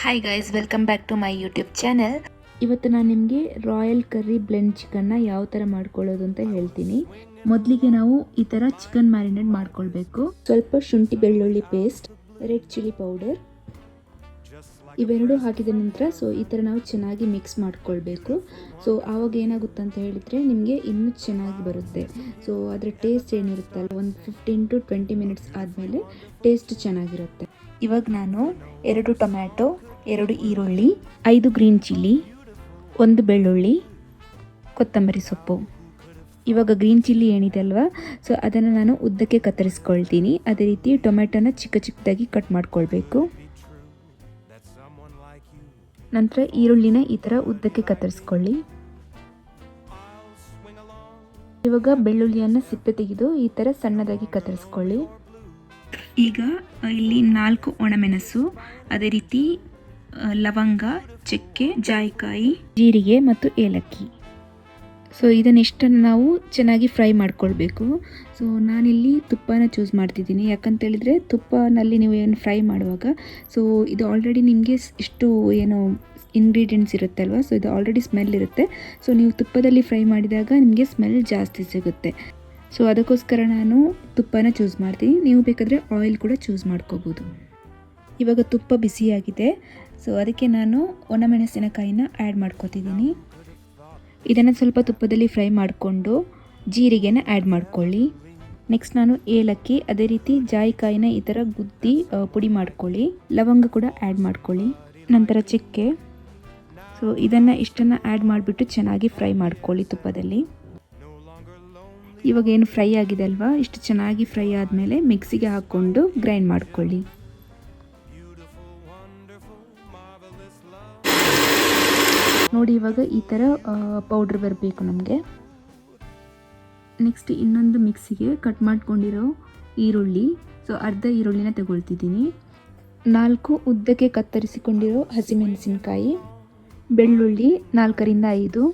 Hi guys, welcome back to my YouTube channel. ಇವತ್ತು ನಾನು ನಿಮಗೆ ರಾಯಲ್ ಕರ್ರಿ ಬ್ಲೆಂಡ್ ಚಿಕನ್ನ ಯಾವ ಥರ ಮಾಡ್ಕೊಳ್ಳೋದು ಅಂತ ಹೇಳ್ತೀನಿ. ಮೊದಲಿಗೆ ನಾವು ಈ ಥರ ಚಿಕನ್ ಮ್ಯಾರಿನೇಟ್ ಮಾಡ್ಕೊಳ್ಬೇಕು. ಸ್ವಲ್ಪ ಶುಂಠಿ ಬೆಳ್ಳುಳ್ಳಿ ಪೇಸ್ಟ್, ರೆಡ್ ಚಿಲ್ಲಿ ಪೌಡರ್ ಇವೆರಡು ಹಾಕಿದ ನಂತರ ಈ ಥರ ನಾವು ಚೆನ್ನಾಗಿ ಮಿಕ್ಸ್ ಮಾಡ್ಕೊಳ್ಬೇಕು. ಆವಾಗ ಏನಾಗುತ್ತೆ ಅಂತ ಹೇಳಿದರೆ ನಿಮಗೆ ಇನ್ನೂ ಚೆನ್ನಾಗಿ ಬರುತ್ತೆ. ಅದರ ಟೇಸ್ಟ್ ಏನಿರುತ್ತಲ್ಲ, ಒಂದು 15 to 20 ಮಿನಿಟ್ಸ್ ಆದಮೇಲೆ ಟೇಸ್ಟ್ ಚೆನ್ನಾಗಿರುತ್ತೆ. ಇವಾಗ ನಾನು 2 ಟೊಮ್ಯಾಟೊ, 2 ಈರುಳ್ಳಿ, 5 ಗ್ರೀನ್ ಚಿಲ್ಲಿ, 1 ಬೆಳ್ಳುಳ್ಳಿ, ಕೊತ್ತಂಬರಿ ಸೊಪ್ಪು. ಇವಾಗ ಗ್ರೀನ್ ಚಿಲ್ಲಿ ಏನಿದೆ ಅಲ್ವಾ, ಅದನ್ನು ನಾನು ಉದ್ದಕ್ಕೆ ಕತ್ತರಿಸ್ಕೊಳ್ತೀನಿ. ಅದೇ ರೀತಿ ಟೊಮೆಟೊನ ಚಿಕ್ಕ ಚಿಕ್ಕದಾಗಿ ಕಟ್ ಮಾಡ್ಕೊಳ್ಬೇಕು. ನಂತರ ಈರುಳ್ಳಿನ ಈ ಥರ ಉದ್ದಕ್ಕೆ ಕತ್ತರಿಸ್ಕೊಳ್ಳಿ. ಇವಾಗ ಬೆಳ್ಳುಳ್ಳಿಯನ್ನು ಸಿಪ್ಪೆ ತೆಗೆದು ಈ ಥರ ಸಣ್ಣದಾಗಿ ಕತ್ತರಿಸ್ಕೊಳ್ಳಿ. ಈಗ ಇಲ್ಲಿ 4 ಒಣಮೆಣಸು, ಅದೇ ರೀತಿ ಲವಂಗ, ಚಕ್ಕೆ, ಜಾಯಿಕಾಯಿ, ಜೀರಿಗೆ ಮತ್ತು ಏಲಕ್ಕಿ. ಇದನ್ನಿಷ್ಟನ್ನು ನಾವು ಚೆನ್ನಾಗಿ ಫ್ರೈ ಮಾಡ್ಕೊಳ್ಬೇಕು. ನಾನಿಲ್ಲಿ ತುಪ್ಪನ ಚೂಸ್ ಮಾಡ್ತಿದ್ದೀನಿ. ಯಾಕಂತೇಳಿದರೆ ತುಪ್ಪನಲ್ಲಿ ನೀವು ಏನು ಫ್ರೈ ಮಾಡುವಾಗ ಇದು ಆಲ್ರೆಡಿ ನಿಮಗೆ ಇಷ್ಟು ಏನು ಇಂಗ್ರೀಡಿಯೆಂಟ್ಸ್ ಇರುತ್ತೆ ಅಲ್ವಾ, ಇದು ಆಲ್ರೆಡಿ ಸ್ಮೆಲ್ ಇರುತ್ತೆ. ನೀವು ತುಪ್ಪದಲ್ಲಿ ಫ್ರೈ ಮಾಡಿದಾಗ ನಿಮಗೆ ಸ್ಮೆಲ್ ಜಾಸ್ತಿ ಸಿಗುತ್ತೆ. ಅದಕ್ಕೋಸ್ಕರ ನಾನು ತುಪ್ಪನ ಚೂಸ್ ಮಾಡ್ತೀನಿ. ನೀವು ಬೇಕಾದರೆ ಆಯಿಲ್ ಕೂಡ ಚೂಸ್ ಮಾಡ್ಕೋಬೋದು. ಇವಾಗ ತುಪ್ಪ ಬಿಸಿಯಾಗಿದೆ, ಅದಕ್ಕೆ ನಾನು ಒಣಮೆಣಸಿನಕಾಯಿನ ಆ್ಯಡ್ ಮಾಡ್ಕೋತಿದ್ದೀನಿ. ಇದನ್ನು ಸ್ವಲ್ಪ ತುಪ್ಪದಲ್ಲಿ ಫ್ರೈ ಮಾಡಿಕೊಂಡು ಜೀರಿಗೆನ ಆ್ಯಡ್ ಮಾಡ್ಕೊಳ್ಳಿ. ನೆಕ್ಸ್ಟ್ ನಾನು ಏಲಕ್ಕಿ, ಅದೇ ರೀತಿ ಜಾಯಿಕಾಯಿನ ಈ ಥರ ಗುದ್ದಿ ಪುಡಿ ಮಾಡ್ಕೊಳ್ಳಿ. ಲವಂಗ ಕೂಡ ಆ್ಯಡ್ ಮಾಡ್ಕೊಳ್ಳಿ. ನಂತರ ಚಕ್ಕೆ. ಇದನ್ನು ಇಷ್ಟನ್ನು ಆ್ಯಡ್ ಮಾಡಿಬಿಟ್ಟು ಚೆನ್ನಾಗಿ ಫ್ರೈ ಮಾಡ್ಕೊಳ್ಳಿ ತುಪ್ಪದಲ್ಲಿ. ಇವಾಗ ಏನು ಫ್ರೈ ಆಗಿದೆ ಅಲ್ವಾ, ಇಷ್ಟು ಚೆನ್ನಾಗಿ ಫ್ರೈ ಆದಮೇಲೆ ಮಿಕ್ಸಿಗೆ ಹಾಕ್ಕೊಂಡು ಗ್ರೈಂಡ್ ಮಾಡ್ಕೊಳ್ಳಿ. ನೋಡಿ, ಇವಾಗ ಈ ಥರ ಪೌಡ್ರ್ ಬರಬೇಕು ನಮಗೆ. ನೆಕ್ಸ್ಟ್ ಇನ್ನೊಂದು ಮಿಕ್ಸಿಗೆ ಕಟ್ ಮಾಡ್ಕೊಂಡಿರೋ ಈರುಳ್ಳಿ, ಅರ್ಧ ಈರುಳ್ಳಿನ ತಗೊಳ್ತಿದ್ದೀನಿ. 4 ಉದ್ದಕ್ಕೆ ಕತ್ತರಿಸಿಕೊಂಡಿರೋ ಹಸಿಮೆಣಸಿನಕಾಯಿ, ಬೆಳ್ಳುಳ್ಳಿ 4ರಿಂದ 5,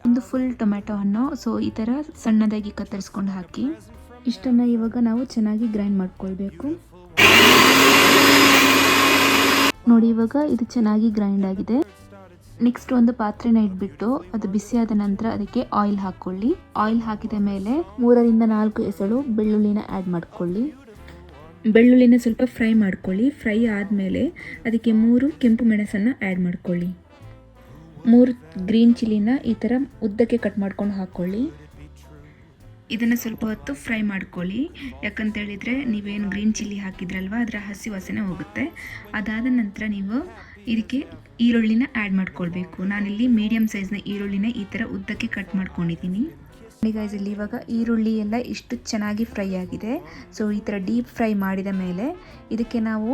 ಒಂದು ಫುಲ್ ಟೊಮ್ಯಾಟೊ ಹಣ್ಣು ಈ ಥರ ಸಣ್ಣದಾಗಿ ಕತ್ತರಿಸ್ಕೊಂಡು ಹಾಕಿ. ಇಷ್ಟನ್ನು ಇವಾಗ ನಾವು ಚೆನ್ನಾಗಿ ಗ್ರೈಂಡ್ ಮಾಡ್ಕೊಳ್ಬೇಕು. ನೋಡಿ, ಇವಾಗ ಇದು ಚೆನ್ನಾಗಿ ಗ್ರೈಂಡ್ ಆಗಿದೆ. ನೆಕ್ಸ್ಟ್ ಒಂದು ಪಾತ್ರೆನ ಇಟ್ಬಿಟ್ಟು ಅದು ಬಿಸಿಯಾದ ನಂತರ ಅದಕ್ಕೆ ಆಯಿಲ್ ಹಾಕ್ಕೊಳ್ಳಿ. ಆಯಿಲ್ ಹಾಕಿದ ಮೇಲೆ 3ರಿಂದ 4 ಎಸಳು ಬೆಳ್ಳುಳ್ಳಿನ ಆ್ಯಡ್ ಮಾಡ್ಕೊಳ್ಳಿ. ಬೆಳ್ಳುಳ್ಳಿನ ಸ್ವಲ್ಪ ಫ್ರೈ ಮಾಡ್ಕೊಳ್ಳಿ. ಫ್ರೈ ಆದಮೇಲೆ ಅದಕ್ಕೆ 3 ಕೆಂಪು ಮೆಣಸನ್ನು ಆ್ಯಡ್ ಮಾಡ್ಕೊಳ್ಳಿ. 3 ಗ್ರೀನ್ ಚಿಲ್ಲಿನ ಈ ಥರ ಉದ್ದಕ್ಕೆ ಕಟ್ ಮಾಡ್ಕೊಂಡು ಹಾಕ್ಕೊಳ್ಳಿ. ಇದನ್ನು ಸ್ವಲ್ಪ ಹೊತ್ತು ಫ್ರೈ ಮಾಡ್ಕೊಳ್ಳಿ. ಯಾಕಂತೇಳಿದರೆ ನೀವೇನು ಗ್ರೀನ್ ಚಿಲ್ಲಿ ಹಾಕಿದ್ರಲ್ವ, ಅದರ ಹಸಿ ವಾಸನೆ ಹೋಗುತ್ತೆ. ಅದಾದ ನಂತರ ನೀವು ಇದಕ್ಕೆ ಈರುಳ್ಳಿನ ಆ್ಯಡ್ ಮಾಡ್ಕೊಳ್ಬೇಕು. ನಾನಿಲ್ಲಿ ಮೀಡಿಯಮ್ ಸೈಜ್ನ ಈರುಳ್ಳಿನ ಈ ಥರ ಉದ್ದಕ್ಕೆ ಕಟ್ ಮಾಡ್ಕೊಂಡಿದ್ದೀನಿ. ಇಲ್ಲಿ ಇವಾಗ ಈರುಳ್ಳಿ ಎಲ್ಲ ಇಷ್ಟು ಚೆನ್ನಾಗಿ ಫ್ರೈ ಆಗಿದೆ. ಈ ಥರ ಡೀಪ್ ಫ್ರೈ ಮಾಡಿದ ಮೇಲೆ ಇದಕ್ಕೆ ನಾವು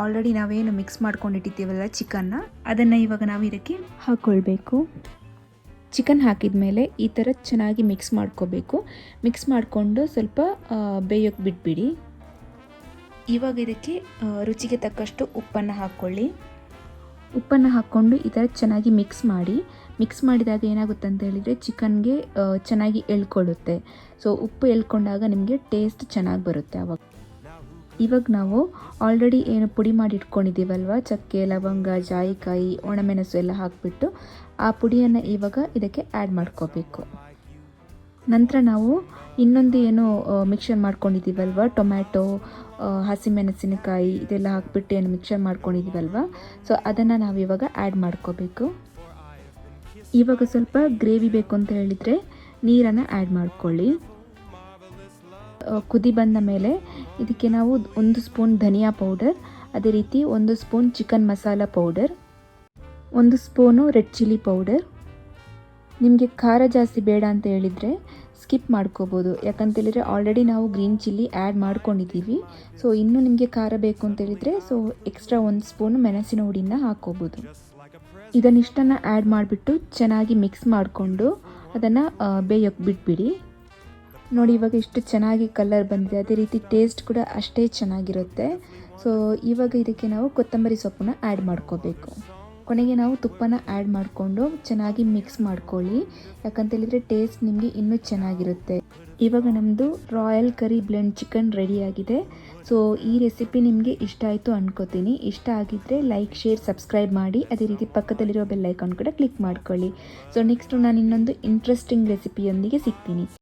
ಆಲ್ರೆಡಿ ನಾವೇನು ಮಿಕ್ಸ್ ಮಾಡ್ಕೊಂಡಿಟ್ಟಿದ್ದೀವಲ್ಲ ಚಿಕನ್ನ, ಅದನ್ನು ಇವಾಗ ನಾವು ಇದಕ್ಕೆ ಹಾಕ್ಕೊಳ್ಬೇಕು. ಚಿಕನ್ ಹಾಕಿದ ಮೇಲೆ ಈ ಥರ ಚೆನ್ನಾಗಿ ಮಿಕ್ಸ್ ಮಾಡ್ಕೋಬೇಕು. ಮಿಕ್ಸ್ ಮಾಡಿಕೊಂಡು ಸ್ವಲ್ಪ ಬೇಯೋಕ್ಕೆ ಬಿಟ್ಬಿಡಿ. ಇವಾಗ ಇದಕ್ಕೆ ರುಚಿಗೆ ತಕ್ಕಷ್ಟು ಉಪ್ಪನ್ನು ಹಾಕ್ಕೊಳ್ಳಿ. ಉಪ್ಪನ್ನು ಹಾಕ್ಕೊಂಡು ಈ ಥರ ಚೆನ್ನಾಗಿ ಮಿಕ್ಸ್ ಮಾಡಿ. ಮಿಕ್ಸ್ ಮಾಡಿದಾಗ ಏನಾಗುತ್ತೆ ಅಂತ ಹೇಳಿದರೆ ಚಿಕನ್ಗೆ ಚೆನ್ನಾಗಿ ಎಳ್ಕೊಳ್ಳುತ್ತೆ. ಉಪ್ಪು ಎಳ್ಕೊಂಡಾಗ ನಿಮಗೆ ಟೇಸ್ಟ್ ಚೆನ್ನಾಗಿ ಬರುತ್ತೆ. ಇವಾಗ ನಾವು ಆಲ್ರೆಡಿ ಏನು ಪುಡಿ ಮಾಡಿ ಇಟ್ಕೊಂಡಿದ್ದೀವಲ್ವ, ಚಕ್ಕೆ, ಲವಂಗ, ಜಾಯಿಕಾಯಿ, ಒಣಮೆಣಸು ಎಲ್ಲ ಹಾಕಿಬಿಟ್ಟು ಆ ಪುಡಿಯನ್ನು ಇವಾಗ ಇದಕ್ಕೆ ಆ್ಯಡ್ ಮಾಡ್ಕೋಬೇಕು. ನಂತರ ನಾವು ಇನ್ನೊಂದು ಏನು ಮಿಕ್ಸರ್ ಮಾಡ್ಕೊಂಡಿದ್ದೀವಲ್ವ, ಟೊಮ್ಯಾಟೊ, ಹಸಿಮೆಣಸಿನಕಾಯಿ ಇದೆಲ್ಲ ಹಾಕಿಬಿಟ್ಟು ಏನು ಮಿಕ್ಸರ್ ಮಾಡ್ಕೊಂಡಿದ್ದೀವಲ್ವ, ಅದನ್ನು ನಾವು ಇವಾಗ ಆ್ಯಡ್ ಮಾಡ್ಕೋಬೇಕು. ಇವಾಗ ಸ್ವಲ್ಪ ಗ್ರೇವಿ ಬೇಕು ಅಂತ ಹೇಳಿದರೆ ನೀರನ್ನು ಆ್ಯಡ್ ಮಾಡ್ಕೊಳ್ಳಿ. ಕುದಿ ಬಂದ ಮೇಲೆ ಇದಕ್ಕೆ ನಾವು 1 ಸ್ಪೂನ್ ಧನಿಯಾ ಪೌಡರ್, ಅದೇ ರೀತಿ 1 spoon chicken masala powder, 1 spoon red chilli powder. ನಿಮಗೆ ಖಾರ ಜಾಸ್ತಿ ಬೇಡ ಅಂತ ಹೇಳಿದರೆ ಸ್ಕಿಪ್ ಮಾಡ್ಕೋಬೋದು. ಯಾಕಂತೇಳಿದರೆ ಆಲ್ರೆಡಿ ನಾವು ಗ್ರೀನ್ ಚಿಲ್ಲಿ ಆ್ಯಡ್ ಮಾಡ್ಕೊಂಡಿದ್ದೀವಿ. ಇನ್ನೂ ನಿಮಗೆ ಖಾರ ಬೇಕು ಅಂತೇಳಿದರೆ ಎಕ್ಸ್ಟ್ರಾ 1 ಸ್ಪೂನು ಮೆಣಸಿನ ಹುಡಿನ ಹಾಕ್ಕೋಬೋದು. ಇದನ್ನಿಷ್ಟನ್ನು ಆ್ಯಡ್ ಮಾಡಿಬಿಟ್ಟು ಚೆನ್ನಾಗಿ ಮಿಕ್ಸ್ ಮಾಡಿಕೊಂಡು ಅದನ್ನು ಬೇಯೋಕ್ಕೆ ಬಿಟ್ಬಿಡಿ. ನೋಡಿ, ಇವಾಗ ಇಷ್ಟು ಚೆನ್ನಾಗಿ ಕಲರ್ ಬಂದಿದೆ. ಅದೇ ರೀತಿ ಟೇಸ್ಟ್ ಕೂಡ ಅಷ್ಟೇ ಚೆನ್ನಾಗಿರುತ್ತೆ. ಇವಾಗ ಇದಕ್ಕೆ ನಾವು ಕೊತ್ತಂಬರಿ ಸೊಪ್ಪನ್ನ ಆ್ಯಡ್ ಮಾಡ್ಕೋಬೇಕು. ಕೊನೆಗೆ ನಾವು ತುಪ್ಪನ ಆ್ಯಡ್ ಮಾಡಿಕೊಂಡು ಚೆನ್ನಾಗಿ ಮಿಕ್ಸ್ ಮಾಡ್ಕೊಳ್ಳಿ. ಯಾಕಂತೇಳಿದರೆ ಟೇಸ್ಟ್ ನಿಮಗೆ ಇನ್ನೂ ಚೆನ್ನಾಗಿರುತ್ತೆ. ಇವಾಗ ನಮ್ಮದು ರಾಯಲ್ ಕರಿ ಬ್ಲೆಂಡ್ ಚಿಕನ್ ರೆಡಿಯಾಗಿದೆ. ಸೊ ಈ ರೆಸಿಪಿ ನಿಮಗೆ ಇಷ್ಟ ಆಯಿತು ಅನ್ಕೋತೀನಿ. ಇಷ್ಟ ಆಗಿದ್ದರೆ ಲೈಕ್, ಶೇರ್, ಸಬ್ಸ್ಕ್ರೈಬ್ ಮಾಡಿ. ಅದೇ ರೀತಿ ಪಕ್ಕದಲ್ಲಿರೋ ಬೆಲ್ ಐಕಾನ್ ಕೂಡ ಕ್ಲಿಕ್ ಮಾಡ್ಕೊಳ್ಳಿ. ಸೊ ನೆಕ್ಸ್ಟ್ ನಾನು ಇನ್ನೊಂದು ಇಂಟ್ರೆಸ್ಟಿಂಗ್ ರೆಸಿಪಿಯೊಂದಿಗೆ ಸಿಗ್ತೀನಿ.